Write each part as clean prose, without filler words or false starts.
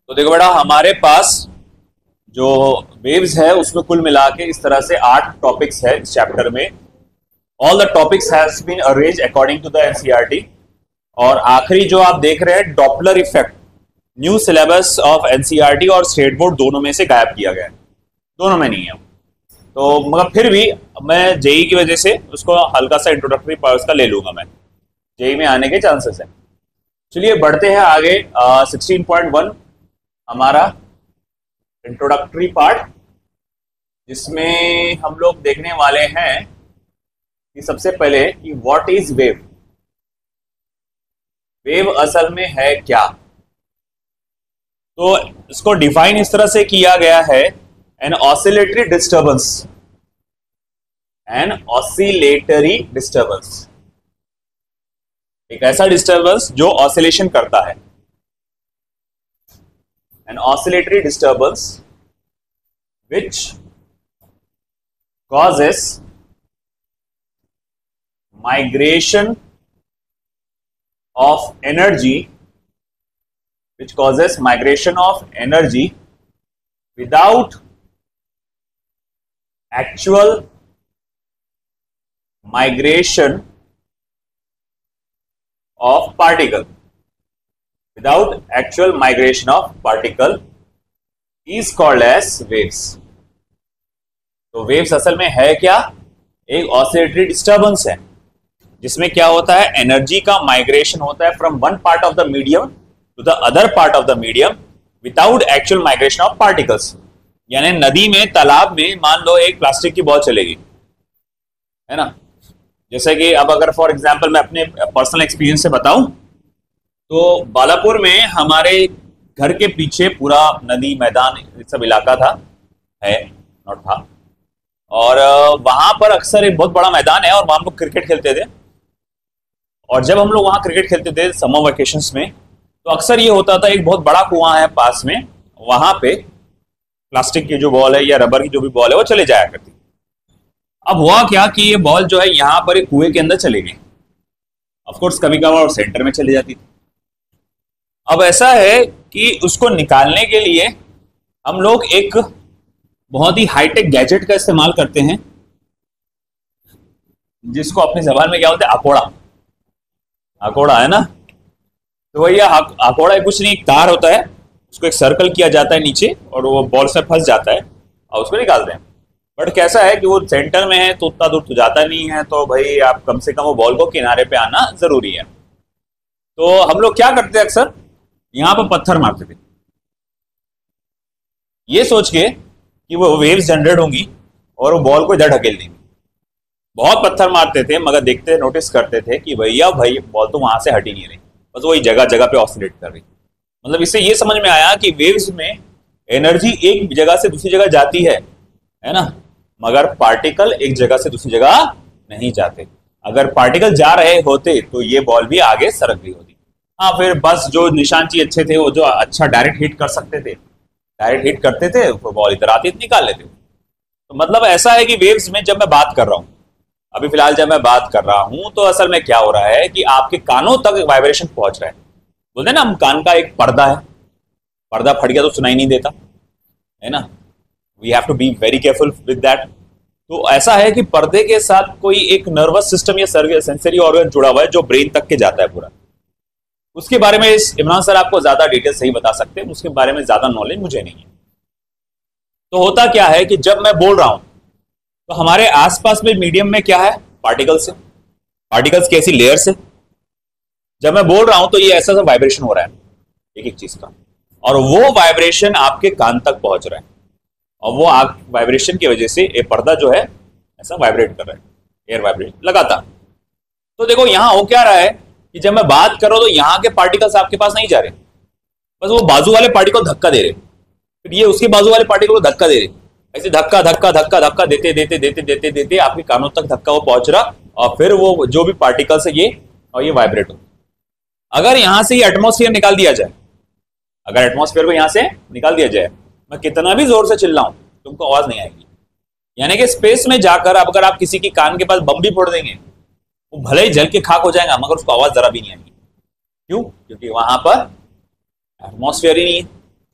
तो देखो बेटा, हमारे पास जो वेव्स है उसमें कुल मिला के इस तरह से 8 टॉपिक्स है इस चैप्टर में। All the topics has been arrange according to the NCERT. और आखिरी जो आप देख रहे हैं Doppler effect, new syllabus of NCERT और स्टेट बोर्ड दोनों में से गायब किया गया है, दोनों में नहीं है। तो मगर फिर भी मैं जेई की वजह से उसको हल्का सा इंट्रोडक्टरी पार्ट का ले लूंगा, मैं जेई में आने के चांसेस है। चलिए बढ़ते हैं आगे। 16.1 हमारा इंट्रोडक्टरी पार्ट, जिसमें हम लोग देखने वाले हैं कि सबसे पहले कि व्हाट इज वेव। वेव असल में है क्या? तो इसको डिफाइन इस तरह से किया गया है, an oscillatory disturbance, an oscillatory disturbance, एक ऐसा डिस्टर्बेंस जो ऑसिलेशन करता है। An oscillatory disturbance which causes migration of energy, without actual migration of particle, is called as waves। तो वेव्स असल में है क्या? एक ऑसिलेटरी डिस्टर्बेंस है, जिसमें क्या होता है, एनर्जी का माइग्रेशन होता है from one part of the medium to the other part of the medium without actual migration of particles. यानी नदी में, तालाब में मान लो एक प्लास्टिक की बॉल चलेगी, है ना। जैसे कि अब अगर फॉर एग्जांपल मैं अपने पर्सनल एक्सपीरियंस से बताऊं, तो बालापुर में हमारे घर के पीछे पूरा नदी, मैदान, सब इलाका था, है नॉट था। और वहां पर अक्सर एक बहुत बड़ा मैदान है और वहां हम लोग क्रिकेट खेलते थे। और जब हम लोग वहां क्रिकेट खेलते थे समर वेकेशंस में, तो अक्सर ये होता था, एक बहुत बड़ा कुआं है पास में, वहां पे प्लास्टिक की जो बॉल है या रबर की जो भी बॉल है वो चले जाया करती। अब हुआ क्या कि ये बॉल जो है यहाँ पर एक कुएं के अंदर चली गई। ऑफकोर्स कभी कभार सेंटर में चली जाती थी। अब ऐसा है कि उसको निकालने के लिए हम लोग एक बहुत ही हाईटेक गैजेट का इस्तेमाल करते हैं, जिसको अपनी जबान में क्या बोलते हैं, अकोड़ा। अकोड़ा है ना। तो वही अकोड़ा कुछ नहीं, एक तार होता है, उसको एक सर्कल किया जाता है नीचे और वो बॉल से फंस जाता है और उसको निकालते हैं। बट कैसा है कि वो सेंटर में है तो उतना दूर तो जाता नहीं है, तो भाई आप कम से कम वो बॉल को किनारे पे आना जरूरी है। तो हम लोग क्या करते हैं, अक्सर यहां पर पत्थर मारते थे, ये सोच के कि वो वेव्स जनरेट होंगी और वो बॉल को इधर ढकेल देंगी। बहुत पत्थर मारते थे, मगर देखते, नोटिस करते थे कि भैया भाई बॉल तो वहां से हट ही नहीं रही, बस वही जगह जगह पे ऑसिलेट कर रही। मतलब इससे ये समझ में आया कि वेव्स में एनर्जी एक जगह से दूसरी जगह जाती है ना, मगर पार्टिकल एक जगह से दूसरी जगह नहीं जाते। अगर पार्टिकल जा रहे होते तो ये बॉल भी आगे सरक गई होती। हाँ, फिर बस जो निशान चाहिए अच्छे थे, वो जो अच्छा डायरेक्ट हिट कर सकते थे, डायरेक्ट हिट करते थे, वो बॉल इधर आती निकाल लेते। तो मतलब ऐसा है कि वेव्स में जब मैं बात कर रहा हूँ, अभी फिलहाल जब मैं बात कर रहा हूँ, तो असल में क्या हो रहा है कि आपके कानों तक वाइब्रेशन पहुंच रहा है। बोलते हैं ना, हम कान का एक पर्दा है, पर्दा फट गया तो सुनाई नहीं देता, है ना। We have to be very careful with that. तो ऐसा है कि पर्दे के साथ कोई एक नर्वस सिस्टम या सेंसरी ऑर्गन जुड़ा हुआ है जो ब्रेन तक के जाता है पूरा। उसके बारे में इमरान सर आपको ज्यादा डिटेल सही बता सकते हैं, उसके बारे में ज्यादा नॉलेज मुझे नहीं है। तो होता क्या है कि जब मैं बोल रहा हूं तो हमारे आसपास में मीडियम में क्या है, पार्टिकल्स है, पार्टिकल्स की ऐसी लेयर्स है। जब मैं बोल रहा हूं तो ये ऐसा सा वाइब्रेशन हो रहा है एक एक चीज का, और वो वाइब्रेशन आपके कान तक पहुंच रहा है, और वो वाइब्रेशन की वजह से ये पर्दा जो है ऐसा वाइब्रेट कर रहा है, एयर वाइब्रेट लगातार। तो देखो यहां हो क्या रहा है कि जब मैं बात कर रहा हूं तो यहां के पार्टिकल्स आपके पास नहीं जा रहे, बस वो बाजू वाले पार्टिकल धक्का दे रहे, फिर ये उसके बाजू वाले पार्टिकल को धक्का दे रहे, ऐसे धक्का धक्का धक्का धक्का देते देते देते देते देते आपके कानों तक धक्का वो पहुंच रहा, और फिर वो जो भी पार्टिकल्स है ये और ये वाइब्रेट हो। अगर यहां से ये एटमॉस्फेयर निकाल दिया जाए, अगर एटमॉस्फेयर को यहां से निकाल दिया जाए, मैं कितना भी जोर से चिल्लाऊं तुमको आवाज नहीं आएगी। यानी कि स्पेस में जाकर अगर आप किसी की कान के पास बम भी फोड़ देंगे, वो भले ही जल के खाक हो जाएगा, मगर उसको आवाज जरा भी नहीं आएगी। क्यों? क्योंकि वहां पर एटमॉस्फेयर ही नहीं है,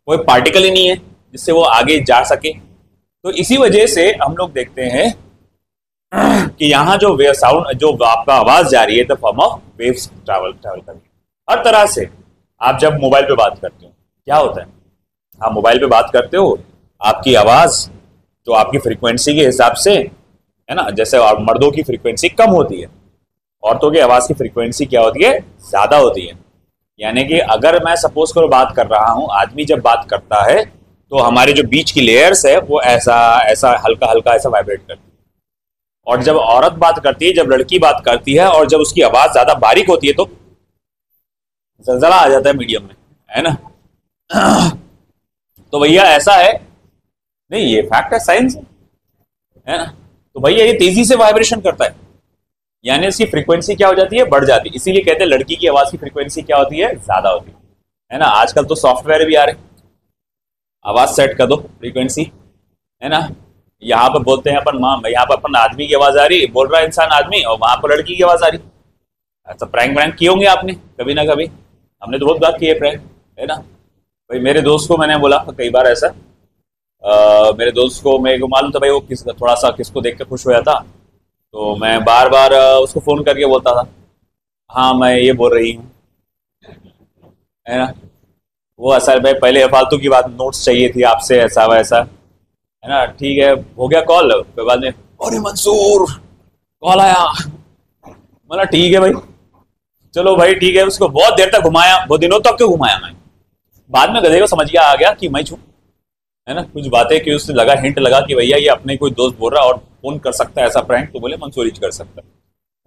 कोई पार्टिकल ही नहीं है जिससे वो आगे जा सके। तो इसी वजह से हम लोग देखते हैं कि यहाँ जो वेव साउंड, जो आपका आवाज जा रही है, the form of waves travel कर रही है हर तरह से। आप जब मोबाइल पे बात करते हो क्या होता है, आप मोबाइल पे बात करते हो, आपकी आवाज जो आपकी फ्रीक्वेंसी के हिसाब से है ना, जैसे मर्दों की फ्रीक्वेंसी कम होती है, औरतों की आवाज की फ्रीक्वेंसी क्या होती है, ज्यादा होती है। यानी कि अगर मैं सपोज करो बात कर रहा हूं, आदमी जब बात करता है तो हमारे जो बीच की लेयर्स है वो ऐसा ऐसा हल्का हल्का ऐसा वाइब्रेट करती है, और जब औरत बात करती है, जब लड़की बात करती है, और जब उसकी आवाज ज्यादा बारीक होती है तो जलजला आ जाता है मीडियम में, है ना। तो भैया ऐसा है, नहीं ये फैक्ट है, साइंस है ना। तो भैया ये तेजी से वाइब्रेशन करता है, यानी इसकी फ्रीक्वेंसी क्या हो जाती है, बढ़ जाती है। इसीलिए कहते हैं लड़की की आवाज की फ्रीक्वेंसी क्या होती है, ज्यादा होती है ना। आजकल तो सॉफ्टवेयर भी आ रहे, आवाज सेट कर दो फ्रीक्वेंसी, है ना। यहाँ पर बोलते हैं अपन माँ, यहाँ पर अपन आदमी की आवाज आ रही, बोल रहा है इंसान आदमी, और वहां पर लड़की की आवाज आ रही। ऐसा प्रैंक किए होंगे आपने कभी ना कभी, हमने तो बहुत बात की है प्रैंक, है ना। भाई मेरे दोस्त को मैंने बोला कई बार ऐसा, मेरे दोस्त को मेरे को मालूम था भाई वो थोड़ा सा किसको देख के खुश हो जाता, तो मैं बार बार उसको फोन करके बोलता था, हाँ मैं ये बोल रही हूँ, है ना। वो असल भाई पहले फालतू की बात, नोट्स चाहिए थी आपसे, ऐसा वैसा, है ना। ठीक है हो गया कॉल, फिर बाद में अरे मंसूर कॉल आया, मतलब ठीक है भाई, चलो भाई ठीक है। उसको बहुत देर तक घुमाया, बहुत दिनों तक क्यों घुमाया मैं, बाद में गधे को समझ गया, आ गया कि मैं छू, है ना। कुछ बातें कि उससे लगा, हिंट लगा कि भैया ये अपने कोई दोस्त बोल रहा और फोन कर सकता है ऐसा प्रैंक, तो बोले मंसूरी कर सकता है,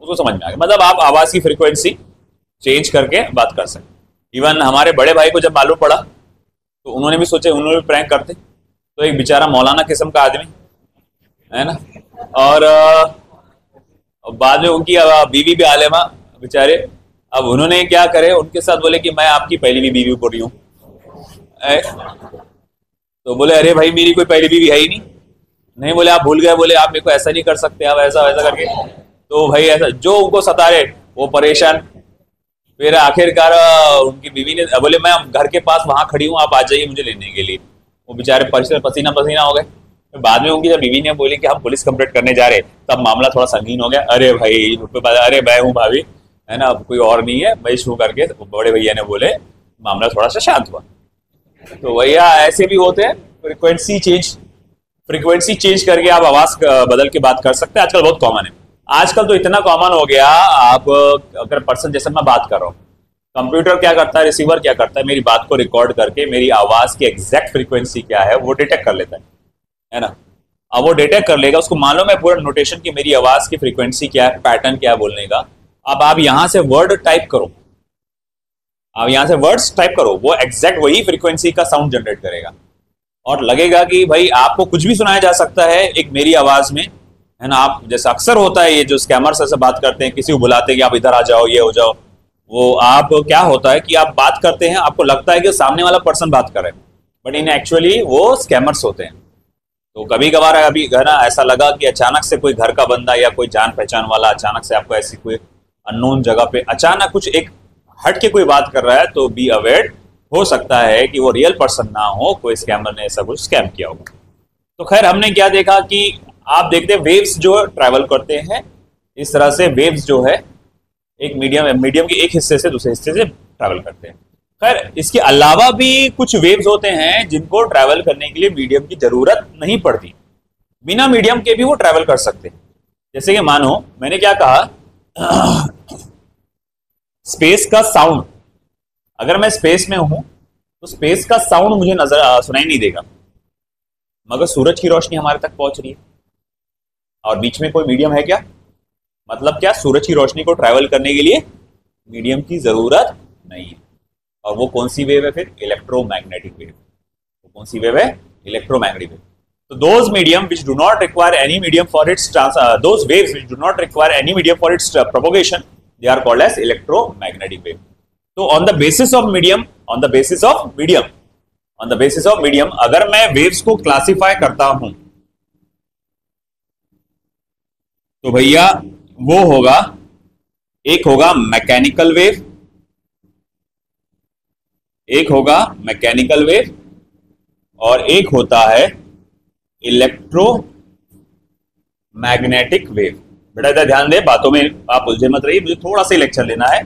उसको समझ में आ गया। मतलब आप आवाज की फ्रीक्वेंसी चेंज करके बात कर सकते। इवन हमारे बड़े भाई को जब मालूम पड़ा तो उन्होंने भी सोचे, उन्होंने भी प्रैंक करते, तो एक बेचारा मौलाना किस्म का आदमी, है ना, और बाद में उनकी बीवी भी आलेमा बेचारे, अब उन्होंने क्या करे, उनके साथ बोले कि मैं आपकी पहली भी बीवी बोल रही हूँ, तो बोले अरे भाई मेरी कोई पहली बीवी है ही नहीं, नहीं बोले आप भूल गए, बोले आप मेरे को ऐसा नहीं कर सकते, आप ऐसा वैसा करके, तो भाई ऐसा जो उनको सता रहे वो परेशान। फिर आखिरकार उनकी बीवी ने बोले मैं घर के पास वहां खड़ी हूँ, आप आ जाइए मुझे लेने के लिए। वो बेचारे पसीना पसीना हो गए। फिर बाद में उनकी जब बीवी ने बोली कि हम पुलिस कंप्लेंट करने जा रहे, तब मामला थोड़ा संगीन हो गया। अरे भाई अरे मैं हूँ भाभी, है ना, अब कोई और नहीं है, मैं शू करके बड़े भैया ने बोले, मामला थोड़ा सा शांत हुआ। तो भैया ऐसे भी होते हैं, फ्रीक्वेंसी चेंज करके आप आवाज बदल के बात कर सकते हैं। आजकल बहुत कॉमन है, आजकल तो इतना कॉमन हो गया। आप अगर पर्सन जैसे मैं बात कर रहा हूँ, कंप्यूटर क्या करता है, रिसीवर क्या करता है, मेरी बात को रिकॉर्ड करके मेरी आवाज की एग्जैक्ट फ्रीक्वेंसी क्या है वो डिटेक्ट कर लेता है ना। अब वो डिटेक्ट कर लेगा, उसको मालूम है पूरा नोटेशन की मेरी आवाज की फ्रीक्वेंसी क्या है, पैटर्न क्या है बोलने का। अब आप यहां से वर्ड टाइप करो, आप यहां से वर्ड्स टाइप करो, वो एग्जैक्ट वही फ्रीक्वेंसी का साउंड जनरेट करेगा, और लगेगा कि भाई आपको कुछ भी सुनाया जा सकता है एक मेरी आवाज में, है ना। आप जैसा अक्सर होता है, ये जो स्कैमर्स ऐसे बात करते हैं, किसी को बुलाते हैं कि आप इधर आ जाओ, ये हो जाओ, वो आप क्या होता है कि आप बात करते हैं, आपको लगता है कि सामने वाला पर्सन बात कर रहे हैं, बट इन एक्चुअली वो स्कैमर्स होते हैं। तो कभी कभार अभी घर ऐसा लगा कि अचानक से कोई घर का बंदा या कोई जान पहचान वाला अचानक से आपको ऐसी कोई अननोन जगह पे अचानक कुछ एक हट के कोई बात कर रहा है, तो बी अवेयर, हो सकता है कि वो रियल पर्सन ना हो, कोई स्कैमर ने ऐसा कुछ स्कैम किया होगा। तो खैर हमने क्या देखा कि आप देखते हैं वेव्स जो ट्रैवल करते हैं, इस तरह से वेव्स जो है एक मीडियम के एक हिस्से से दूसरे हिस्से से ट्रैवल करते हैं। खैर इसके अलावा भी कुछ वेव्स होते हैं जिनको ट्रैवल करने के लिए मीडियम की जरूरत नहीं पड़ती, बिना मीडियम के भी वो ट्रैवल कर सकते हैं। जैसे कि मानो मैंने क्या कहा, स्पेस का साउंड, अगर मैं स्पेस में हूं तो स्पेस का साउंड मुझे सुनाई नहीं देगा, मगर सूरज की रोशनी हमारे तक पहुंच रही है, और बीच में कोई मीडियम है क्या, मतलब क्या, सूरज की रोशनी को ट्रैवल करने के लिए मीडियम की जरूरत नहीं है। और वो कौन सी वेव है फिर, इलेक्ट्रोमैग्नेटिक वेव। वो कौन सी वेव है, इलेक्ट्रोमैग्नेटिक वेव। तो those medium which do not require any medium for its those waves which do not require any medium for its propagation, they are called as electromagnetic wave. तो on the basis of medium, अगर मैं waves को classify करता हूं तो भैया वो होगा, एक होगा मैकेनिकल वेव, और एक होता है इलेक्ट्रोमैग्नेटिक वेव। बेटा इधर ध्यान दे, बातों में आप उलझे मत रहिए, मुझे थोड़ा सा लेक्चर लेना है,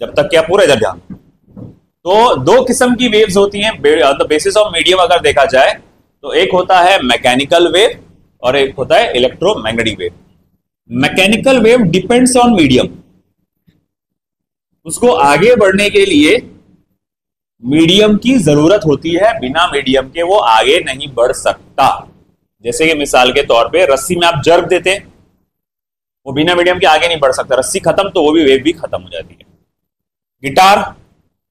जब तक क्या पूरा इधर ध्यान। तो दो किस्म की वेव्स होती हैं द बेसिस ऑफ मीडियम अगर देखा जाए तो, एक होता है मैकेनिकल वेव और एक होता है electromagnetic wave. Mechanical wave depends on medium, उसको आगे बढ़ने के लिए मीडियम की जरूरत होती है, बिना मीडियम के वो आगे नहीं बढ़ सकता। जैसे कि मिसाल के तौर पे रस्सी में आप जर्क देते हैं, वो बिना मीडियम के आगे नहीं बढ़ सकता, रस्सी खत्म तो वो भी वेव भी खत्म हो जाती है। गिटार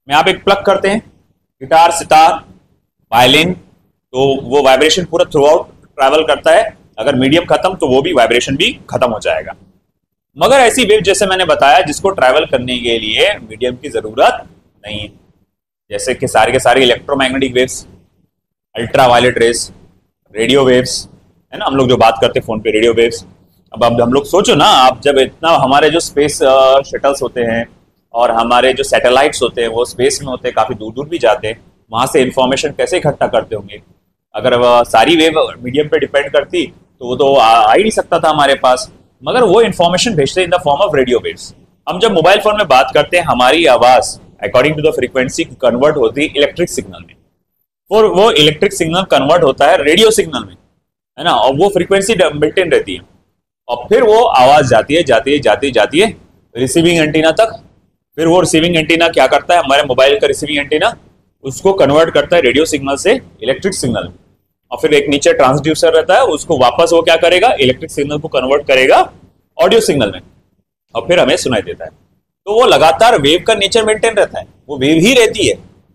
में आप एक प्लग करते हैं, गिटार, सितार, वायलिन, तो वो वाइब्रेशन पूरा थ्रू आउट ट्रैवल करता है, अगर मीडियम खत्म तो वो भी वाइब्रेशन भी खत्म हो जाएगा। मगर ऐसी वेव जैसे मैंने बताया जिसको ट्रैवल करने के लिए मीडियम की जरूरत नहीं है, जैसे कि सारे के सारे electromagnetic waves, ultraviolet rays, radio waves, है ना, हम लोग जो बात करते हैं फोन पे रेडियो वेव्स। अब हम लोग सोचो ना, आप जब इतना हमारे जो स्पेस शटल्स होते हैं और हमारे जो सैटेलाइट्स होते हैं वो स्पेस में होते हैं, काफी दूर दूर भी जाते हैं, वहां से इंफॉर्मेशन कैसे इकट्ठा करते होंगे। अगर सारी वेव मीडियम पे डिपेंड करती तो वो तो आ ही नहीं सकता था हमारे पास, मगर वो इंफॉर्मेशन भेजते in the form of radio waves. हम जब मोबाइल फोन में बात करते हैं, हमारी आवाज according to the frequency convert होती है इलेक्ट्रिक सिग्नल में, और वो इलेक्ट्रिक सिग्नल कन्वर्ट होता है रेडियो सिग्नल में, है ना, और वो फ्रीक्वेंसी मेंटेन रहती है, और फिर वो आवाज जाती है रिसीविंग एंटीना तक। फिर वो रिसीविंग एंटीना क्या करता है, हमारे मोबाइल का रिसीविंग एंटीना उसको कन्वर्ट करता है रेडियो सिग्नल से इलेक्ट्रिक सिग्नल, और फिर एक नीचे ट्रांसड्यूसर रहता है, उसको वापस वो क्या करेगा, इलेक्ट्रिक सिग्नल को कन्वर्ट करेगा ऑडियो सिग्नल में, और फिर हमें सुनाई देता है। तो वो लगातार वेव का नेचर मेंटेन रहता है, वो वेव ही रहती है,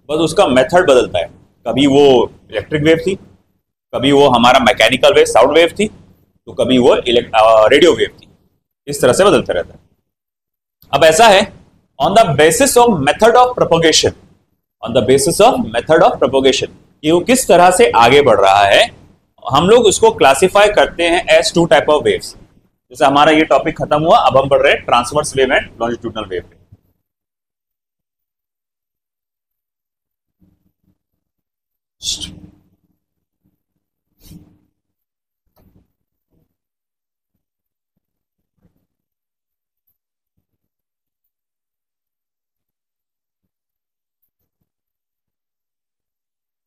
बस उसका मेथड बदलता है। कभी वो इलेक्ट्रिक वेव थी, कभी वो हमारा मैकेनिकल वेव साउंड वेव थी, तो कभी वो रेडियो वेव थी, इस तरह से बदलता रहता है। अब ऐसा है, on the basis of method of propagation, on the basis of method of propagation, कि वो किस तरह से आगे बढ़ रहा है, हम लोग उसको क्लासिफाई करते हैं as two type of waves. जैसे हमारा ये टॉपिक खत्म हुआ, अब हम बढ़ रहे हैं transverse wave and longitudinal wave पे।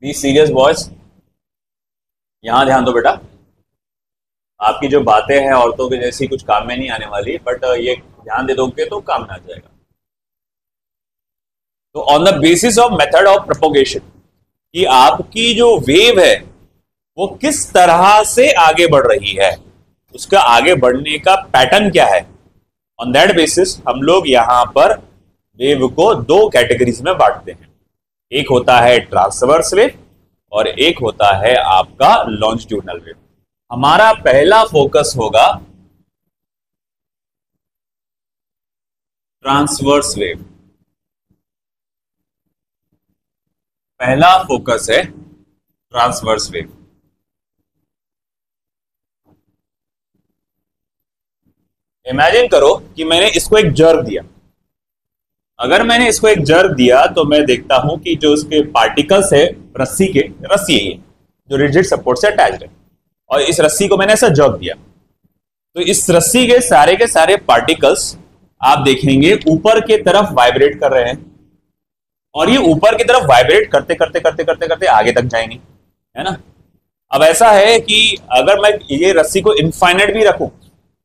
बी सीरियस बॉयज, यहां ध्यान दो बेटा, आपकी जो बातें हैं औरतों की जैसी कुछ काम में नहीं आने वाली, बट ये ध्यान दे दोगे तो काम में आ जाएगा। तो on the basis of method of propagation, कि आपकी जो वेव है वो किस तरह से आगे बढ़ रही है, उसका आगे बढ़ने का पैटर्न क्या है, ऑन दैट बेसिस हम लोग यहां पर वेव को दो कैटेगरीज में बांटते हैं। एक होता है ट्रांसवर्स वेव और एक होता है आपका लॉन्जिट्यूडनल वेव। हमारा पहला फोकस होगा ट्रांसवर्स वेव, पहला फोकस है ट्रांसवर्स वेव। इमेजिन करो कि मैंने इसको एक जर्क दिया, अगर मैंने इसको एक जर्क दिया तो मैं देखता हूं कि जो उसके पार्टिकल्स है रस्सी है ये जो रिजिड सपोर्ट से अटैच्ड है, और इस रस्सी को मैंने ऐसा जर्क दिया, तो इस रस्सी के सारे पार्टिकल्स आप देखेंगे ऊपर की तरफ वाइब्रेट कर रहे हैं, और ये ऊपर की तरफ वाइब्रेट करते आगे तक जाएंगे, है ना। अब ऐसा है कि अगर मैं ये रस्सी को इनफाइनाइट भी रखूं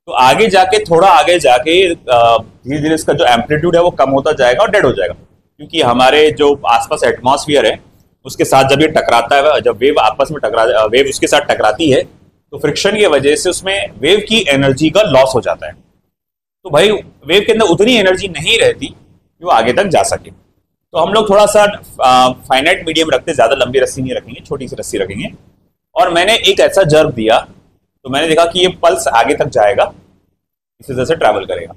तो आगे जाके थोड़ा आगे जाके धीरे धीरे इसका जो एम्पलीट्यूड है वो कम होता जाएगा और डेड हो जाएगा, क्योंकि हमारे जो आसपास एटमॉस्फेयर है उसके साथ जब ये टकराता है, जब वेव आपस में वेव उसके साथ टकराती है तो फ्रिक्शन की वजह से उसमें वेव की एनर्जी का लॉस हो जाता है। तो भाई वेव के अंदर उतनी एनर्जी नहीं रहती कि वो आगे तक जा सके, तो हम लोग थोड़ा सा फाइनाइट मीडियम रखते, ज्यादा लंबी रस्सी नहीं रखेंगे, छोटी सी रस्सी रखेंगे। और मैंने एक ऐसा जर्क दिया तो मैंने देखा कि ये पल्स आगे तक जाएगा, इसी तरह से ट्रैवल करेगा।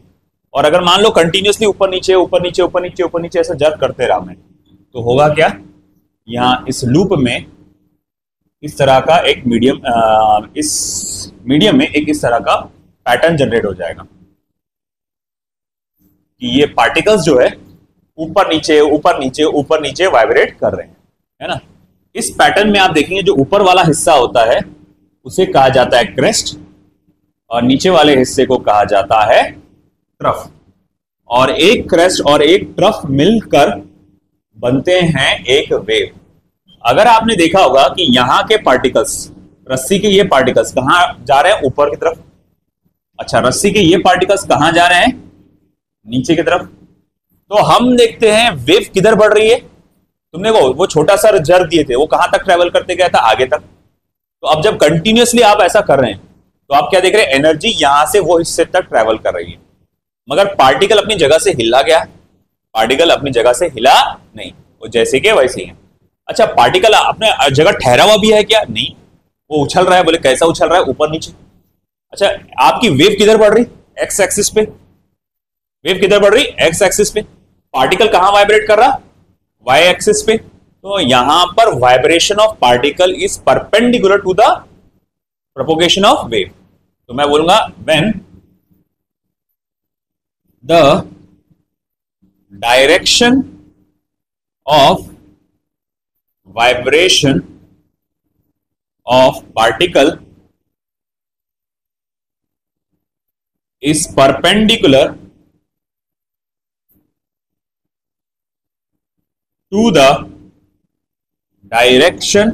और अगर मान लो कंटिन्यूसली ऊपर नीचे ऐसा जर्क करते रहा मैं, तो होगा क्या, यहाँ इस लूप में इस तरह का एक इस मीडियम में एक इस तरह का पैटर्न जनरेट हो जाएगा कि ये पार्टिकल्स जो है ऊपर नीचे वाइब्रेट कर रहे हैं, है ना। इस पैटर्न में आप देखेंगे जो ऊपर वाला हिस्सा होता है उसे कहा जाता है क्रेस्ट और नीचे वाले हिस्से को कहा जाता है ट्रफ। और एक क्रेस्ट और एक ट्रफ मिलकर बनते हैं एक वेव। अगर आपने देखा होगा कि यहां के पार्टिकल्स, रस्सी के ये पार्टिकल्स कहां जा रहे हैं? ऊपर की तरफ। अच्छा, रस्सी के ये पार्टिकल्स कहां जा रहे हैं? नीचे की तरफ। तो हम देखते हैं वेव किधर बढ़ रही है। तुमने वो छोटा सा जर्क दिए थे, वो कहां तक ट्रेवल करते गया था? आगे तक। तो अब जब कंटिन्यूअसली आप ऐसा कर रहे हैं तो आप क्या देख रहे हैं? एनर्जी यहां से वो हिस्से तक ट्रेवल कर रही है, मगर पार्टिकल अपनी जगह से हिला गया? पार्टिकल अपनी जगह से हिला नहीं, वो जैसे के वैसे ही है। अच्छा, पार्टिकल अपने जगह ठहरा हुआ भी है क्या? नहीं, वो उछल रहा है। बोले कैसा उछल रहा है? ऊपर नीचे। अच्छा, आपकी वेव किधर बढ़ रही? एक्स एक्सिस पे। वेव किधर बढ़ रही? एक्स एक्सिस पे। पार्टिकल कहां वाइब्रेट कर रहा? वाई एक्सिस पे। तो यहां पर vibration of particle is perpendicular to the propagation of wave. तो मैं बोलूंगा when the direction of vibration of particle is perpendicular to the direction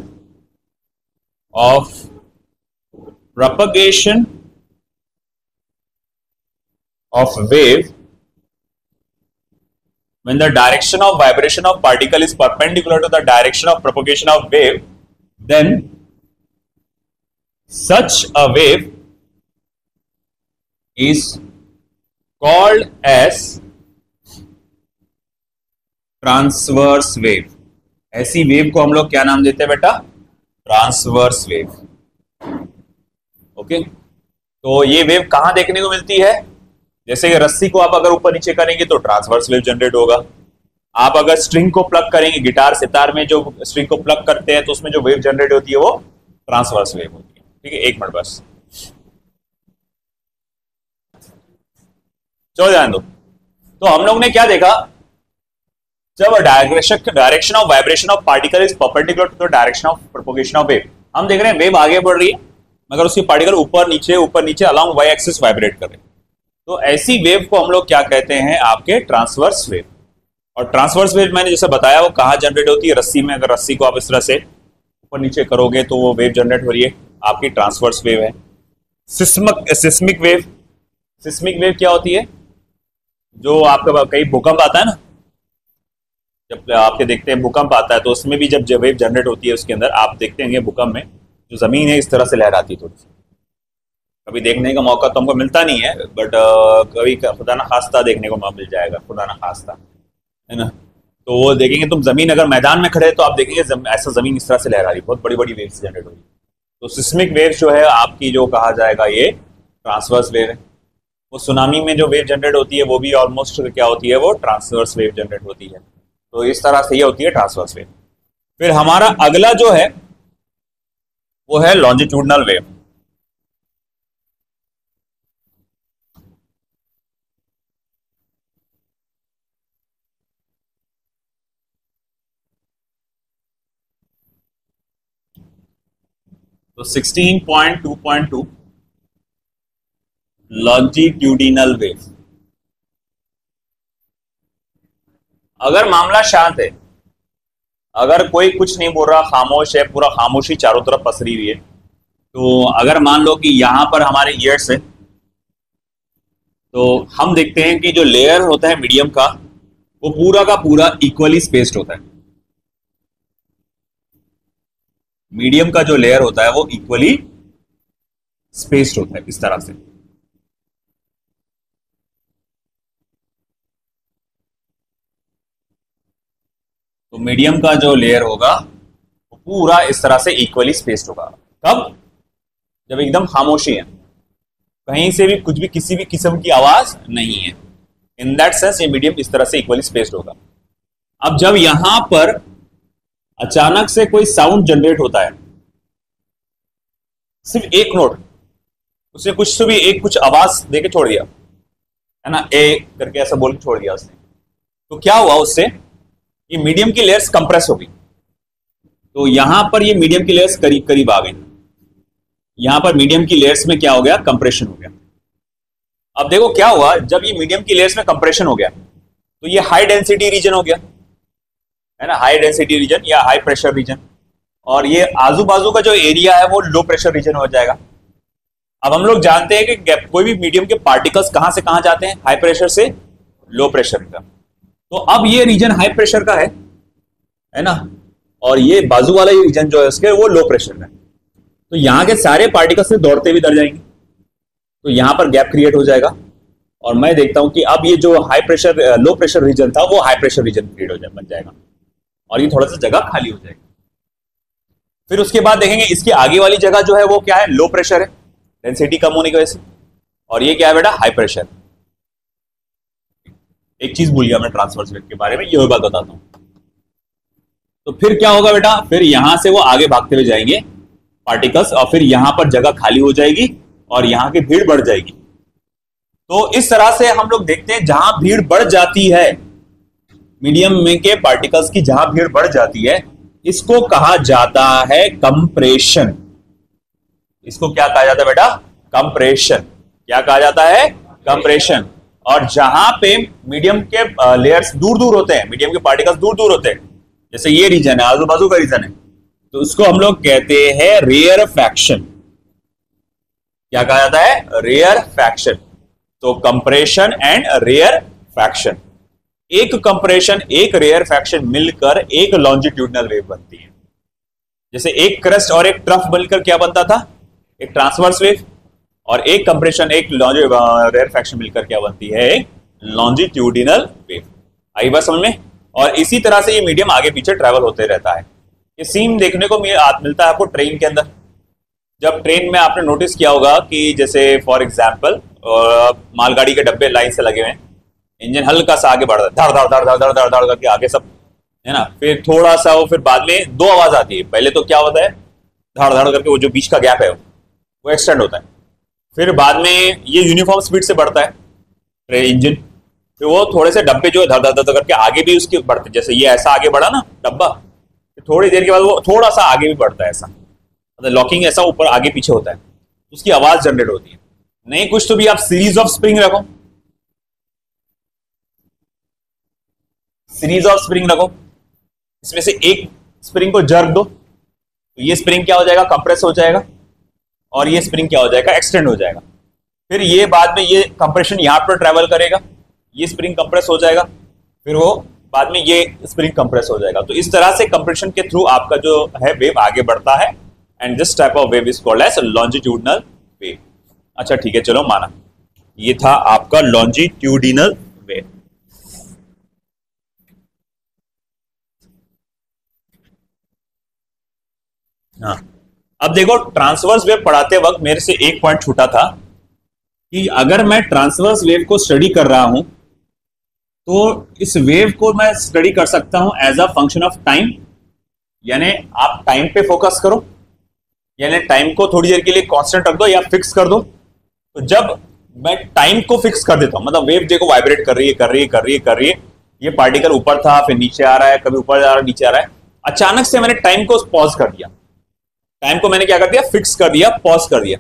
of propagation of wave. When the direction of vibration of particle is perpendicular to the direction of propagation of wave, then such a wave is called as transverse wave. ऐसी wave को हम लोग क्या नाम देते हैं बेटा? Transverse wave. Okay, तो ये वेव कहां देखने को मिलती है? जैसे कि रस्सी को आप अगर ऊपर नीचे करेंगे तो ट्रांसवर्स वेव जनरेट होगा। आप अगर स्ट्रिंग को प्लग करेंगे, गिटार सितार में जो स्ट्रिंग को प्लग करते हैं तो उसमें जो वेव जनरेट होती है वो ट्रांसवर्स वेव होती है। ठीक है, एक मिनट बस, चलो ध्यान दो। तो हम लोग ने क्या देखा? जब direction of vibration of particle is perpendicular to the direction of propagation of wave, हम देख रहे हैं वेव आगे बढ़ रही है मगर उसकी पार्टिकल ऊपर नीचे अलोंग वाई एक्सिस वाइब्रेट कर रहे हैं। तो ऐसी वेव को हम लोग क्या कहते हैं? आपके ट्रांसवर्स वेव। और ट्रांसवर्स वेव मैंने जैसे बताया वो कहाँ जनरेट होती है? रस्सी में। अगर रस्सी को आप इस तरह से ऊपर नीचे करोगे तो वो वेव जनरेट हो रही है, आपकी ट्रांसवर्स वेव है। Seismic wave. सिस्मिक वेव क्या होती है? जो आपका कहीं भूकंप आता है ना, जब आपके देखते हैं भूकंप आता है तो उसमें भी जब वेव जनरेट होती है उसके अंदर आप देखते हैं भूकंप में जो जमीन है इस तरह से लहराती है थोड़ी सी। कभी देखने का मौका तो हमको मिलता नहीं है, बट कभी खुदा ना खास्ता देखने को मिल जाएगा, खुदा ना खास्ता, है ना। तो वो देखेंगे, तुम जमीन अगर मैदान में खड़े तो आप देखेंगे ऐसा जमीन इस तरह से लहरा रही, बहुत बड़ी बड़ी वेव्स जनरेट हो रही। तो सिस्मिक वेव जो है आपकी, जो कहा जाएगा ये ट्रांसवर्स वेव है। वो सुनामी में जो वेव जनरेट होती है वो भी ऑलमोस्ट क्या होती है? वो ट्रांसवर्स वेव जनरेट होती है। तो इस तरह से ये होती है ट्रांसवर्स वेव। फिर हमारा अगला जो है वो है लॉन्जिट्यूडनल वेव। तो 16.2.2 लॉन्जिट्यूडिनल वेव। अगर मामला शांत है, अगर कोई कुछ नहीं बोल रहा, खामोश है, पूरा खामोशी चारों तरफ पसरी हुई है, तो अगर मान लो कि यहां पर हमारे ईयर्स है तो हम देखते हैं कि जो लेयर होता है मीडियम का वो पूरा का पूरा इक्वली स्पेस्ड होता है। मीडियम का जो लेयर होता है वो इक्वली स्पेस्ड होता है इस तरह से। तो मीडियम का जो लेयर होगा वो पूरा इस तरह से इक्वली स्पेस्ड होगा। कब? जब एकदम खामोशी है, कहीं से भी कुछ भी किसी भी किस्म की आवाज नहीं है। इन दैट सेंस ये मीडियम इस तरह से इक्वली स्पेस्ड होगा। अब जब यहां पर अचानक से कोई साउंड जनरेट होता है, सिर्फ एक नोट, उसने कुछ भी एक कुछ आवाज देके छोड़ दिया, है ना, ए करके ऐसा बोल के छोड़ दिया उसने, तो क्या हुआ उससे? ये मीडियम की लेयर्स कंप्रेस हो गई। तो यहां पर ये मीडियम की लेयर्स करीब करीब आ गई। यहां पर मीडियम की लेयर्स में क्या हो गया, कंप्रेशन हो गया। अब देखो क्या हुआ, जब ये मीडियम की लेयर्स में कंप्रेशन हो गया तो ये हाई डेंसिटी रीजन हो गया, है ना, हाई डेंसिटी रीजन या हाई प्रेशर रीजन, और ये आजू बाजू का जो एरिया है वो लो प्रेशर रीजन हो जाएगा। अब हम लोग जानते हैं कि कोई भी मीडियम के पार्टिकल्स कहां से कहां जाते हैं, हाई प्रेशर से लो प्रेशर का। तो अब ये रीजन हाई प्रेशर का है ना, और ये बाजू वाला ये रीजन जो है उसके वो लो प्रेशर का है। तो यहां के सारे पार्टिकल्स से दौड़ते हुए इधर जाएंगे, तो यहां पर गैप क्रिएट हो जाएगा, और मैं देखता हूं कि अब ये जो high pressure low pressure region था वो हाई प्रेशर रीजन क्रिएट हो जाए बन जाएगा, और ये थोड़ा सा जगह खाली हो जाएगी। फिर उसके बाद देखेंगे इसकी आगे वाली जगह जो है वो क्या है, लो प्रेशर है, डेंसिटी कम होने की वजह से, और ये क्या है बेटा, हाई प्रेशर। एक चीज भूल गया मैं ट्रांसवर्स वेव के बारे में, ये बात बताता हूं। तो फिर क्या होगा बेटा, फिर यहां से वो आगे भागते हुए जाएंगे पार्टिकल्स, और फिर यहां पर जगह खाली हो जाएगी और यहां की भीड़ बढ़ जाएगी। तो इस तरह से हम लोग देखते हैं जहां भीड़ बढ़ जाती है, मीडियम में के पार्टिकल्स की जहां भीड़ बढ़ जाती है, इसको कहा जाता है कंप्रेशन। इसको क्या कहा जाता है बेटा, कंप्रेशन। क्या कहा जाता है, कंप्रेशन। और जहां पे मीडियम के लेयर्स दूर दूर होते हैं, मीडियम के पार्टिकल्स दूर दूर होते हैं, जैसे ये रीजन है, आजू बाजू का रीजन है, तो उसको हम लोग कहते हैं रेयर फैक्शन। क्या कहा जाता है, रेयर फैक्शन। तो कंप्रेशन एंड रेयर फैक्शन, एक कंप्रेशन एक रेयर फैक्शन मिलकर एक लॉन्जिट्यूडनल वेव बनती है। जैसे एक क्रस्ट और एक ट्रफ मिलकर क्या बनता था, एक ट्रांसवर्स वेव, और एक कंप्रेशन एक रेयर फैक्शन मिलकर क्या बनती है, एक लॉन्जिट्यूडिनल वेव। आई बात समझ में। और इसी तरह से ये मीडियम आगे पीछे ट्रेवल होते रहता है। ये सीन देखने को मिलता है आपको ट्रेन के अंदर। जब ट्रेन में आपने नोटिस किया होगा कि जैसे फॉर एग्जाम्पल मालगाड़ी के डब्बे लाइन से लगे हुए हैं, इंजन हल्का सा आगे बढ़ रहा है, धड़ धड़ धड़ धड़ धड़ धड़ धड़ करके आगे सब, है ना, फिर थोड़ा सा वो, फिर बाद में दो आवाज आती है। पहले तो क्या होता है, धड़ धड़ करके वो जो बीच का गैप है वो एक्सटेंड होता है, फिर बाद में ये यूनिफॉर्म स्पीड से बढ़ता है ट्रेन इंजन, फिर वो थोड़े से डब्बे जो है धड़ धड़ धड़ करके आगे भी उसके बढ़ते, जैसे ये ऐसा आगे बढ़ा ना डब्बा, थोड़ी देर के बाद वो थोड़ा सा आगे भी बढ़ता है, ऐसा मतलब लॉकिंग ऐसा ऊपर आगे पीछे होता है, उसकी आवाज जनरेट होती है। नहीं कुछ तो भी आप सीरीज ऑफ स्प्रिंग रखो, सीरीज ऑफ स्प्रिंग रखो, इसमें से एक स्प्रिंग को जर्क दो, तो ये स्प्रिंग क्या हो जाएगा, कंप्रेस हो जाएगा, और ये स्प्रिंग क्या हो जाएगा, एक्सटेंड हो जाएगा। फिर ये बाद में ये कंप्रेशन यहां पर ट्रेवल करेगा, ये स्प्रिंग कंप्रेस हो जाएगा, फिर वो बाद में ये स्प्रिंग कंप्रेस हो जाएगा। तो इस तरह से कंप्रेशन के थ्रू आपका जो है वेव आगे बढ़ता है, and this type of wave is called as longitudinal wave. अच्छा ठीक है, चलो माना ये था आपका लॉन्जिट्यूडिनल वेव। हाँ, अब देखो ट्रांसवर्स वेव पढ़ाते वक्त मेरे से एक पॉइंट छूटा था कि अगर मैं ट्रांसवर्स वेव को स्टडी कर रहा हूं तो इस वेव को मैं स्टडी कर सकता हूं as a function of time, यानी आप टाइम पे फोकस करो, यानी टाइम को थोड़ी देर के लिए कांस्टेंट रख दो या फिक्स कर दो। तो जब मैं टाइम को फिक्स कर देता हूं, मतलब वेव देखो वाइब्रेट कर रही है कर रही है कर रही है कर रही है, ये पार्टिकल ऊपर था फिर नीचे आ रहा है, कभी ऊपर जा रहा है नीचे आ रहा है, अचानक से मैंने टाइम को पॉज कर दिया, टाइम को मैंने क्या कर दिया, फिक्स कर दिया, पॉज कर दिया।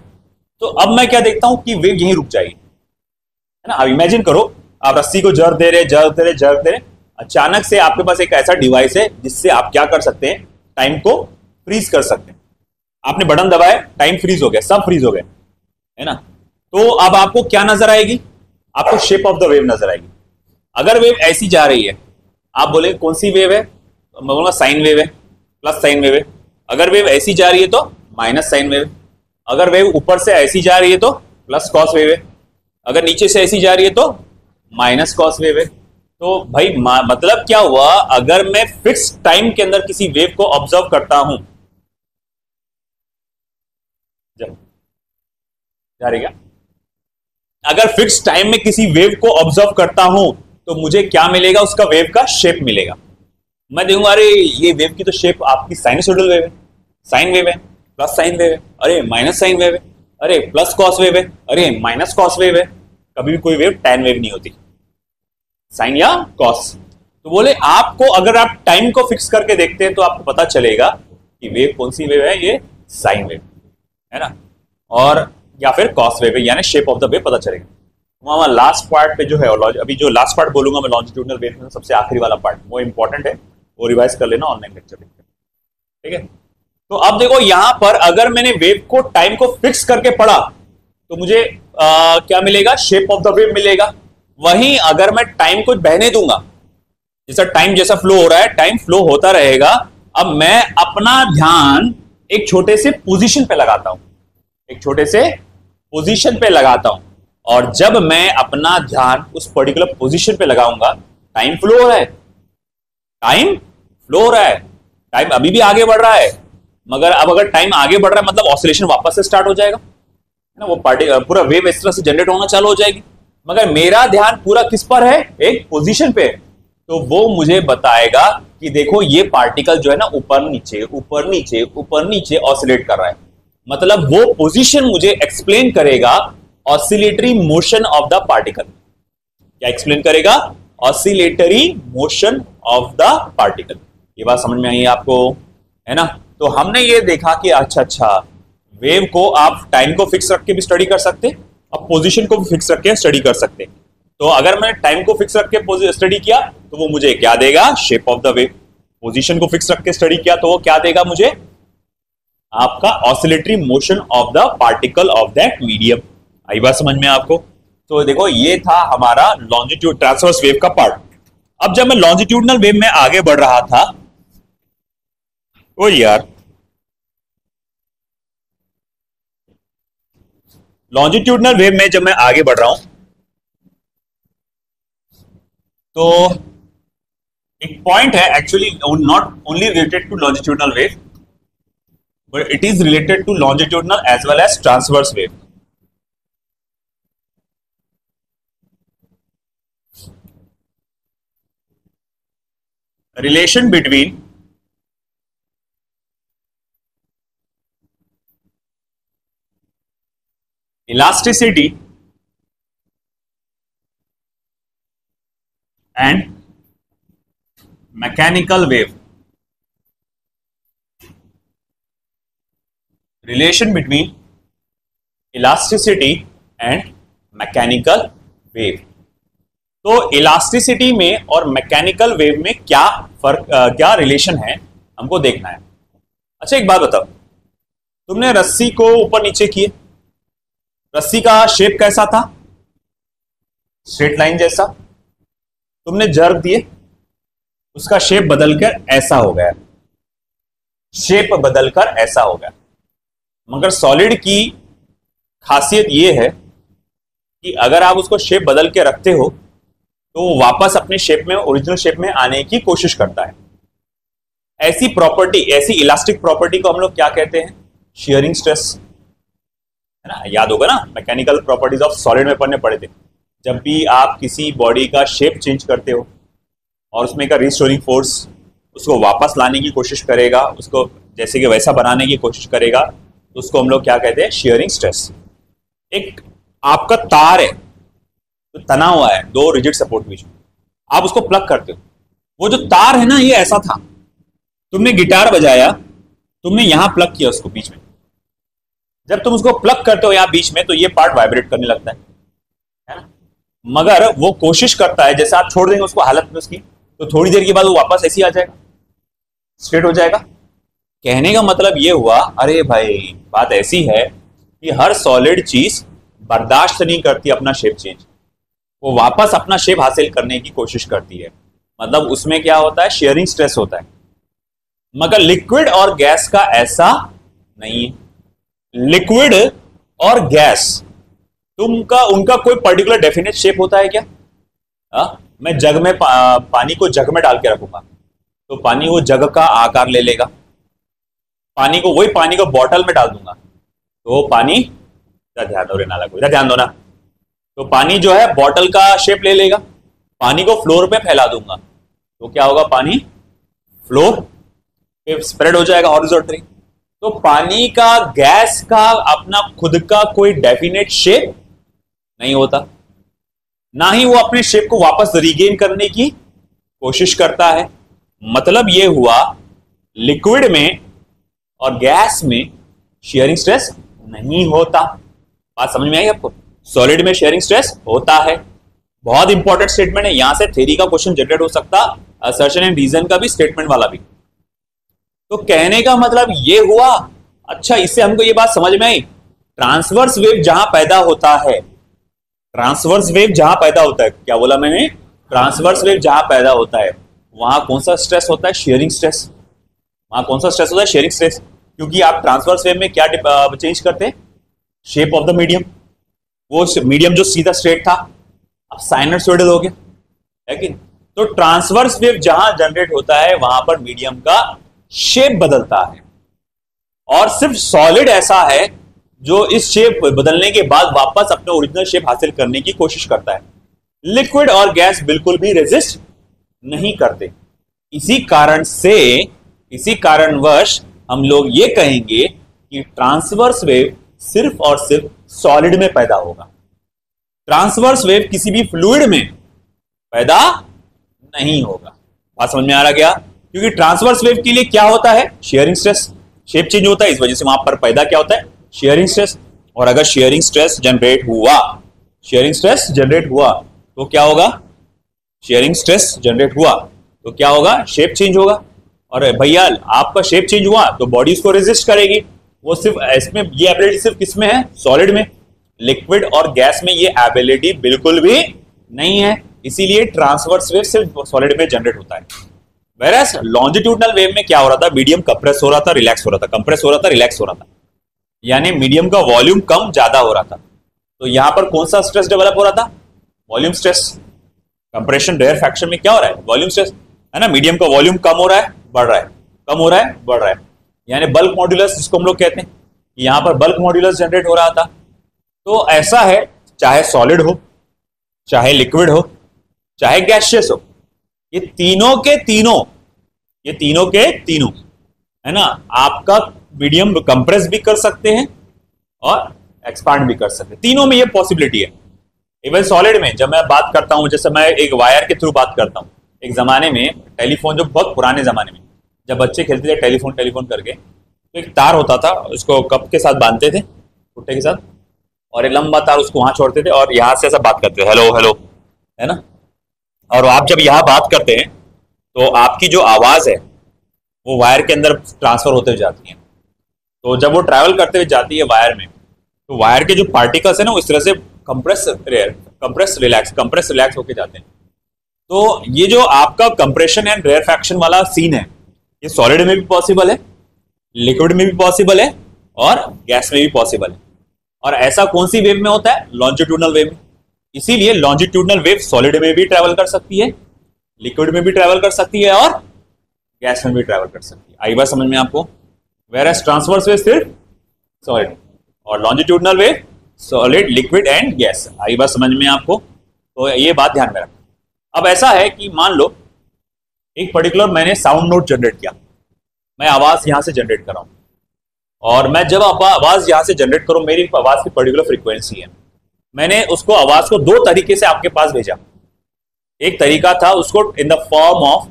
तो अब मैं क्या देखता हूं कि वेव यहीं रुक जाएगी, है ना। अब इमेजिन करो आप रस्सी को जर्क दे रहे जर्क दे रहे जर्क दे रहे, अचानक से आपके पास एक ऐसा डिवाइस है जिससे आप क्या कर सकते हैं, टाइम को फ्रीज कर सकते हैं। आपने बटन दबाया, टाइम फ्रीज हो गया, सब फ्रीज हो गए, है ना। तो अब आपको क्या नजर आएगी, आपको शेप ऑफ द वेव नजर आएगी। अगर वेव ऐसी जा रही है, आप बोले कौन सी वेव है, तो मैं बोलूंगा साइन वेव है, प्लस साइन वेव है। अगर वेव ऐसी जा रही है तो माइनस साइन वेव, अगर वेव ऊपर से ऐसी जा रही है तो प्लस कॉस वेव है, अगर नीचे से ऐसी जा रही है तो माइनस कॉस वेव है। तो भाई मतलब क्या हुआ, अगर मैं फिक्स टाइम के अंदर किसी वेव को ऑब्जर्व करता हूं, जा रही क्या, अगर फिक्स टाइम में किसी वेव को ऑब्जर्व करता हूं तो मुझे क्या मिलेगा, उसका वेव का शेप मिलेगा। मैं देखूंगा अरे ये वेव की तो शेप आपकी साइनसोइडल वेव है, साइन वेव है, प्लस साइन वेव है, अरे माइनस साइन वेव है, अरे प्लस कॉस वेव है, अरे माइनस कॉस वेव है। कभी भी कोई वेव टैन वेव नहीं होती, साइन या कॉस। तो बोले आपको अगर आप टाइम को फिक्स करके देखते हैं तो आपको पता चलेगा कि वेव कौन सी वेव है, ये साइन वेव है ना, और या फिर कॉस वेव है, यानी शेप ऑफ द वेव पता चलेगा। वहां लास्ट पार्ट पे जो है, अभी जो लास्ट पार्ट बोलूंगा मैं लॉन्जिट्यूडनल वेव में, सबसे आखिरी वाला पार्ट वो इंपॉर्टेंट है, वो रिवाइज कर लेना ऑनलाइन लेक्चर देख के, ठीक है। तो अब देखो यहां पर अगर मैंने वेव को टाइम को फिक्स करके पढ़ा तो मुझे क्या मिलेगा, शेप ऑफ द वेव मिलेगा। वहीं अगर मैं टाइम को बहने दूंगा, जैसा टाइम जैसा फ्लो हो रहा है, टाइम फ्लो होता रहेगा, अब मैं अपना ध्यान एक छोटे से पोजीशन पे लगाता हूं, एक छोटे से पोजीशन पे लगाता हूं, और जब मैं अपना ध्यान उस पर्टिकुलर पोजीशन पे लगाऊंगा, टाइम फ्लो हो रहा है, टाइम फ्लो हो रहा है, टाइम अभी भी आगे बढ़ रहा है, मगर अब अगर टाइम आगे बढ़ रहा है मतलब ऑसिलेशन वापस से स्टार्ट हो जाएगा, है ना, वो पूरा वेव इस तरह से जनरेट होना चालू हो जाएगी। मगर मेरा ध्यान पूरा किस पर है, एक पोजीशन पे, तो वो मुझे बताएगा कि देखो ये पार्टिकल जो है ना ऊपर नीचे ऊपर नीचे ऊपर नीचे ऑसिलेट कर रहा है, मतलब वो पोजीशन मुझे एक्सप्लेन करेगा oscillatory motion of the particle. क्या एक्सप्लेन करेगा, oscillatory motion of the particle. ये बात समझ में आई आपको, है ना। तो हमने ये देखा कि अच्छा वेव को आप टाइम को फिक्स रख के भी स्टडी कर सकते, अब पोजीशन को भी फिक्स रख के स्टडी कर सकते। तो अगर मैंने टाइम को फिक्स रख के स्टडी किया तो वो मुझे क्या देगा, shape of the wave. Position को फिक्स रख के स्टडी किया तो वो क्या देगा मुझे, आपका oscillatory motion of the particle of that medium. आई बात समझ में आपको। तो देखो ये था हमारा लॉन्जिट्यूड ट्रांसवर्स वेव का पार्ट। अब जब मैं लॉन्जिट्यूडनल वेव में आगे बढ़ रहा था, ओ यार लॉन्जिट्यूडनल वेव में जब मैं आगे बढ़ रहा हूं तो एक पॉइंट है, actually not only related to longitudinal wave but it is related to longitudinal as well as transverse wave. Relation between elasticity and mechanical wave, relation between elasticity and mechanical wave। तो elasticity में और mechanical wave में क्या फर्क, क्या relation है हमको देखना है। अच्छा एक बात बताओ, तुमने रस्सी को ऊपर नीचे किए, रस्सी का शेप कैसा था, स्ट्रेट लाइन जैसा, तुमने जर्क दिए, उसका शेप बदलकर ऐसा हो गया, शेप बदलकर ऐसा हो गया। मगर सॉलिड की खासियत यह है कि अगर आप उसको शेप बदल के रखते हो तो वो वापस अपने शेप में, ओरिजिनल शेप में आने की कोशिश करता है। ऐसी प्रॉपर्टी, ऐसी इलास्टिक प्रॉपर्टी को हम लोग क्या कहते हैं, शियरिंग स्ट्रेस, है ना। याद होगा ना, मैकेनिकल प्रॉपर्टीज ऑफ सॉलिड में पढ़ने पड़े थे। जब भी आप किसी बॉडी का शेप चेंज करते हो और उसमें का रिस्टोरिंग फोर्स उसको वापस लाने की कोशिश करेगा, उसको जैसे कि वैसा बनाने की कोशिश करेगा, तो उसको हम लोग क्या कहते हैं, शियरिंग स्ट्रेस। एक आपका तार है तो तना हुआ है दो रिजिड सपोर्ट बीच में, आप उसको प्लग करते हो, वो जो तार है ना ये ऐसा था, तुमने गिटार बजाया, तुमने यहां प्लग किया उसको बीच में, जब तुम उसको प्लग करते हो यहां बीच में तो ये पार्ट वाइब्रेट करने लगता है ना। मगर वो कोशिश करता है, जैसे आप छोड़ देंगे उसको हालत में उसकी, तो थोड़ी देर के बाद वो वापस ऐसे ही आ जाएगा, स्ट्रेट हो जाएगा। कहने का मतलब ये हुआ, अरे भाई बात ऐसी है कि हर सॉलिड चीज बर्दाश्त नहीं करती अपना शेप चेंज, वो वापस अपना शेप हासिल करने की कोशिश करती है, मतलब उसमें क्या होता है, शेयरिंग स्ट्रेस होता है। मगर लिक्विड और गैस का ऐसा नहीं है। लिक्विड और गैस उनका कोई पर्टिकुलर डेफिनेट शेप होता है क्या? मैं जग में पानी को जग में डाल के रखूंगा तो पानी वो जग का आकार ले लेगा, पानी को बॉटल में डाल दूंगा तो वो पानी, ध्यान दो रे नाला को, ध्यान दो ना, तो पानी जो है बॉटल का शेप ले लेगा। पानी को फ्लोर पे फैला दूंगा तो क्या होगा, पानी फ्लोर पे स्प्रेड हो जाएगा हॉरिजॉन्टली। तो पानी का, गैस का अपना खुद का कोई डेफिनेट शेप नहीं होता, ना ही वो अपने शेप को वापस रिगेन करने की कोशिश करता है। मतलब ये हुआ लिक्विड में और गैस में शेयरिंग स्ट्रेस नहीं होता। बात समझ में आई आपको? सॉलिड में शेयरिंग स्ट्रेस होता है। बहुत इंपॉर्टेंट स्टेटमेंट है, यहां से थ्योरी का क्वेश्चन जनरेट हो सकता, असर्शन एंड रीजन का भी, स्टेटमेंट वाला भी। तो कहने का मतलब ये हुआ, अच्छा इससे हमको ये बात समझ में आई, ट्रांसवर्स वेव जहां पैदा होता है, ट्रांसवर्स वेव जहां पैदा होता है, क्या बोला मैंने? ट्रांसवर्स वेव जहां पैदा होता है वहां कौन सा स्ट्रेस होता है? Sharing stress. वहां कौन सा स्ट्रेस होता है? Sharing stress. क्योंकि आप ट्रांसवर्स वेव में क्या चेंज करते हैं? Shape of the medium. वो मीडियम जो सीधा स्ट्रेट था अब साइनसोइडल हो गया, है कि? तो ट्रांसवर्स वेव जहां जनरेट होता है वहां पर मीडियम का शेप बदलता है। और सिर्फ सॉलिड ऐसा है जो इस शेप बदलने के बाद वापस अपने ओरिजिनल शेप हासिल करने की कोशिश करता है। लिक्विड और गैस बिल्कुल भी रेजिस्ट नहीं करते। इसी कारणवश हम लोग ये कहेंगे कि ट्रांसवर्स वेव सिर्फ और सिर्फ सॉलिड में पैदा होगा। ट्रांसवर्स वेव किसी भी फ्लूइड में पैदा नहीं होगा। बात समझ में आ रहा क्या? क्योंकि ट्रांसवर्स वेव के लिए क्या होता है? शेयरिंग स्ट्रेस, शेप चेंज होता है, इस वजह से वहां पर पैदा क्या होता है? Sharing stress. और अगर शेयरिंग स्ट्रेस जनरेट हुआ तो क्या होगा? शेयरिंग स्ट्रेस जनरेट हुआ तो क्या होगा? शेप चेंज होगा। और भैया आपका शेप चेंज हुआ तो बॉडी उसको रेजिस्ट करेगी। वो सिर्फ इसमें ये एबिलिटी सिर्फ किसमें है? सॉलिड में। लिक्विड और गैस में ये एबिलिटी बिल्कुल भी नहीं है, इसीलिए ट्रांसवर्स वेव सिर्फ सॉलिड में जनरेट होता है। वेरएस लॉन्जिट्यूडनल वेव में क्या हो रहा था? मीडियम कंप्रेस हो रहा था, रिलैक्स हो रहा था, कंप्रेस हो रहा था, रिलैक्स हो रहा था, यानी मीडियम का वॉल्यूम कम ज्यादा हो रहा था। तो यहां पर कौन सा स्ट्रेस डेवलप हो रहा था? Volume stress. कंप्रेशन रेयरफैक्शन में क्या हो रहा है? वॉल्यूम स्ट्रेस, है ना? मीडियम का वॉल्यूम कम हो रहा है, बढ़ रहा है, कम हो रहा है, बढ़ रहा है, यानी बल्क मॉड्यूलस जिसको हम लोग कहते हैं, यहां पर बल्क मॉड्यूलस जनरेट हो रहा था। तो ऐसा है, चाहे सॉलिड हो, चाहे लिक्विड हो, चाहे गैसियस हो, ये तीनों के तीनों, है ना, आपका मीडियम कंप्रेस भी कर सकते हैं और एक्सपांड भी कर सकते हैं। तीनों में ये पॉसिबिलिटी है। इवन सॉलिड में जब मैं बात करता हूं, जैसे मैं एक वायर के थ्रू बात करता हूं, एक जमाने में टेलीफोन, जो बहुत पुराने जमाने में जब बच्चे खेलते थे टेलीफोन करके, तो एक तार होता था, उसको कप के साथ बांधते थे, भुट्टे के साथ, और एक लंबा तार उसको वहां छोड़ते थे और यहां से ऐसा बात करते थे, हेलो हेलो, है ना? और आप जब यहाँ बात करते हैं तो आपकी जो आवाज है वो वायर के अंदर ट्रांसफर होते हुए जाती है। तो जब वो ट्रैवल करते हुए जाती है वायर में, तो वायर के जो पार्टिकल्स है ना, वो इस तरह से कंप्रेस रिलैक्स होके जाते हैं। तो ये जो आपका कंप्रेशन एंड रेयरफैक्शन वाला सीन है, ये सॉलिड में भी पॉसिबल है, लिक्विड में भी पॉसिबल है और गैस में भी पॉसिबल है। और ऐसा कौन सी वेव में होता है? लॉन्जिट्यूडनल वेव में। इसीलिए लॉन्जिट्यूडनल वेव सॉलिड में भी ट्रैवल कर सकती है, लिक्विड में भी ट्रैवल कर सकती है और गैस में भी ट्रैवल कर सकती है। आई बात समझ में आपको? वेयरएज ट्रांसवर्स वेव सिर्फ सॉलिड और longitudinal wave solid, liquid and gas. आई बात समझ में आपको? तो ये बात ध्यान में रखना। अब ऐसा है कि मान लो एक पर्टिकुलर मैंने साउंड नोट जनरेट किया, मैं आवाज यहां से जनरेट कर रहा हूं, और मैं जब आवाज यहां से जनरेट करूं, मेरी आवाज की पर्टिकुलर फ्रीक्वेंसी है, मैंने उसको आवाज को दो तरीके से आपके पास भेजा। एक तरीका था उसको इन द फॉर्म ऑफ,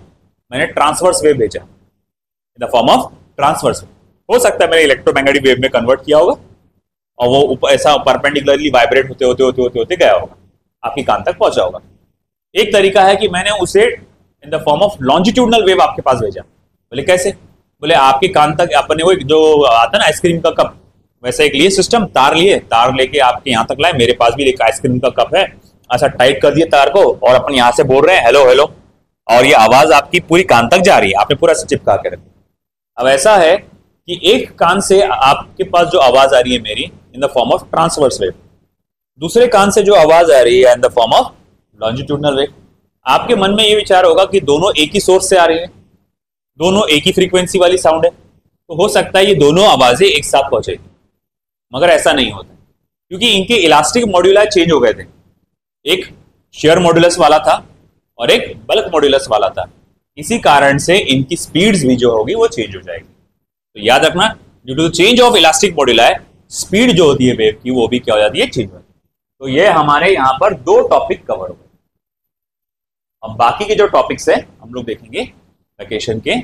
मैंने ट्रांसवर्स वेव भेजा, in the form of transverse wave. हो सकता है मैंने इलेक्ट्रोमैग्नेटिक वेव में कन्वर्ट किया होगा और वो ऊपर ऐसा परपेंडिकुलरली वाइब्रेट होते गया होगा, आपकी कान तक पहुंचा होगा। एक तरीका है कि मैंने उसे in the form of longitudinal wave आपके पास भेजा। बोले कैसे? बोले आपके कान तक अपने वो जो आता है ना आइसक्रीम का कप, वैसे एक लिए सिस्टम, तार लेके आपके यहाँ तक लाए, मेरे पास भी एक आइसक्रीम का कप है, अच्छा टाइट कर दिए तार को और अपन यहाँ से बोल रहे हैं हेलो हेलो, और ये आवाज आपकी पूरी कान तक जा रही है, आपने पूरा चिपका के रखा। अब ऐसा है कि एक कान से आपके पास जो आवाज आ रही है मेरी in the form of transverse wave, दूसरे कान से जो आवाज आ रही है in the form of longitudinal wave. आपके मन में ये विचार होगा कि दोनों एक ही सोर्स से आ रही है, दोनों एक ही फ्रीक्वेंसी वाली साउंड है, तो हो सकता है ये दोनों आवाजें एक साथ पहुंचेगी, मगर ऐसा नहीं होता क्योंकि इनके इलास्टिक मॉड्यूला चेंज हो गए थे। एक शेयर मॉड्यूलस वाला था और एक बल्क मॉड्यूलस वाला था, इसी कारण से इनकी स्पीड्स भी जो होगी वो चेंज हो जाएगी। तो याद रखना, due to change of elastic modulus speed जो होती है वेव की वो भी क्या हो जाती है? चेंज हो जाती है। तो ये हमारे यहाँ पर दो टॉपिक कवर हो गए। अब बाकी के जो टॉपिक्स है हम लोग देखेंगे वैकेशन के